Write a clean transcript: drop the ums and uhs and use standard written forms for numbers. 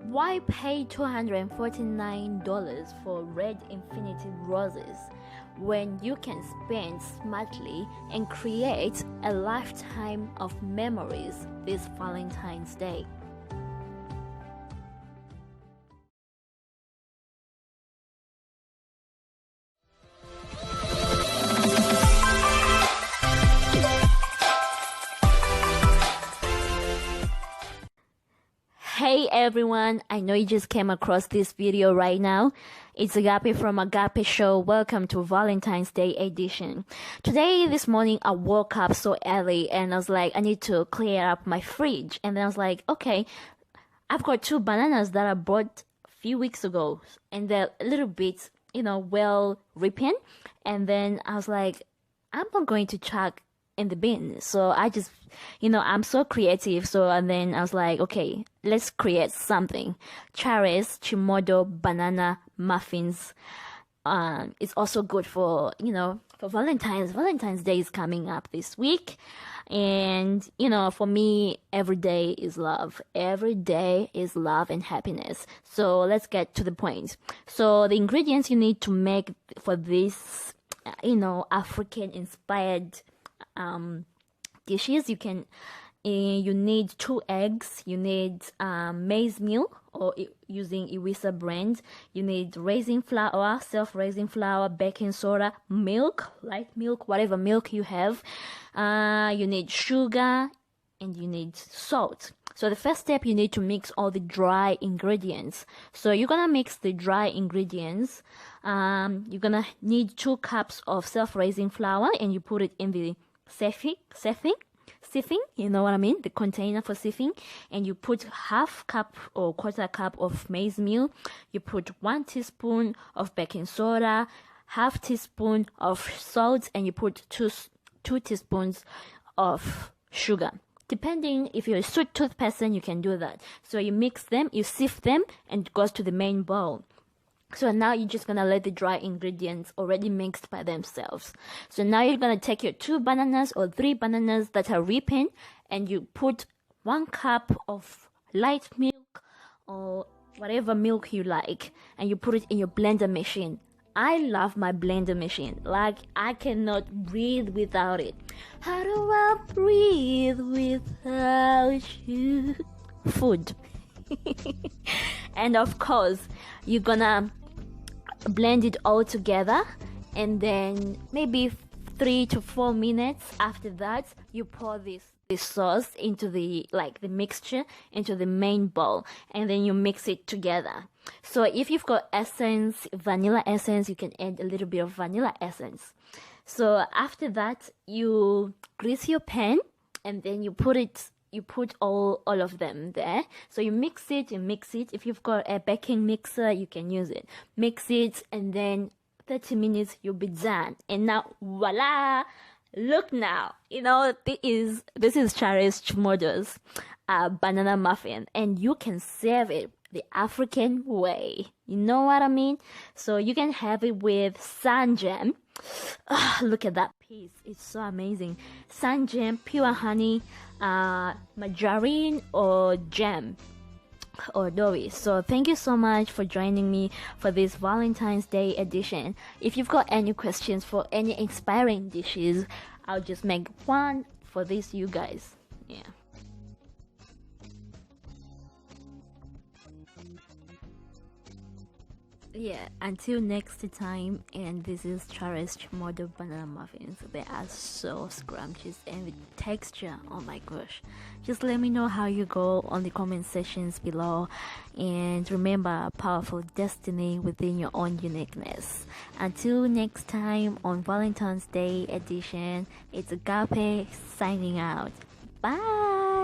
Why pay $249 for red infinity roses when you can spend smartly and create a lifetime of memories this Valentine's Day? Hey everyone, I know you just came across this video right now. It's Agape from Agape Show. Welcome to Valentine's Day edition. This morning I woke up so early and I was like, I need to clear up my fridge. And then I was like, okay, I've got 2 bananas that I bought a few weeks ago and they're a little bit, well ripened. And then I was like, I'm not going to chuck in the bin. So I just, I'm so creative. So, and then I was like, okay, let's create something. Chare's Chimodho banana muffins. It's also good for, for Valentine's. Valentine's Day is coming up this week. And, for me, every day is love. Every day is love and happiness. So let's get to the point. So the ingredients you need to make for this, African inspired dishes, you need 2 eggs, you need maize meal or using Iwisa brand, you need raisin flour, self-raising flour, baking soda, milk, light milk, whatever milk you have, you need sugar, and you need salt. So the first step, you need to mix all the dry ingredients. So you're gonna mix the dry ingredients. You're gonna need 2 cups of self-raising flour, and you put it in the sieving, you know what I mean, the container for sieving, and you put 1/2 cup or 1/4 cup of maize meal. You put 1 teaspoon of baking soda, 1/2 teaspoon of salt, and you put 2 teaspoons of sugar. Depending if you're a sweet tooth person, you can do that. So you mix them, you sieve them, and it goes to the main bowl. So now you're just gonna let the dry ingredients already mixed by themselves. So now you're gonna take your 2 bananas or 3 bananas that are ripened, and you put 1 cup of light milk or whatever milk you like, and you put it in your blender machine. I love my blender machine. Like, I cannot breathe without it. How do I breathe without you? Food. And of course, you're gonna blend it all together, and then maybe 3 to 4 minutes after that, you pour this sauce into the mixture into the main bowl, and then you mix it together. So if you've got essence, vanilla essence, you can add a little bit of vanilla essence. So after that, you grease your pan, and then you put all of them there. So you mix it. If you've got a baking mixer, you can use it. Mix it, and then 30 minutes you'll be done. And now, voila! Look now, this is Chare's Chimodho's banana muffin, and you can serve it the African way. You know what I mean? So you can have it with sun jam. Look at that piece, it's so amazing. Sun jam, pure honey, margarine, or jam, or doughy. So thank you so much for joining me for this Valentine's Day edition. If you've got any questions for any inspiring dishes, I'll just make one for this, you guys. Until next time, and this is Chare's Chimodho banana muffins. They are so scrumptious, and the texture, oh my gosh. Just let me know how you go on the comment sections below, and remember, powerful destiny within your own uniqueness. Until next time on Valentine's Day edition, it's Agape signing out. Bye.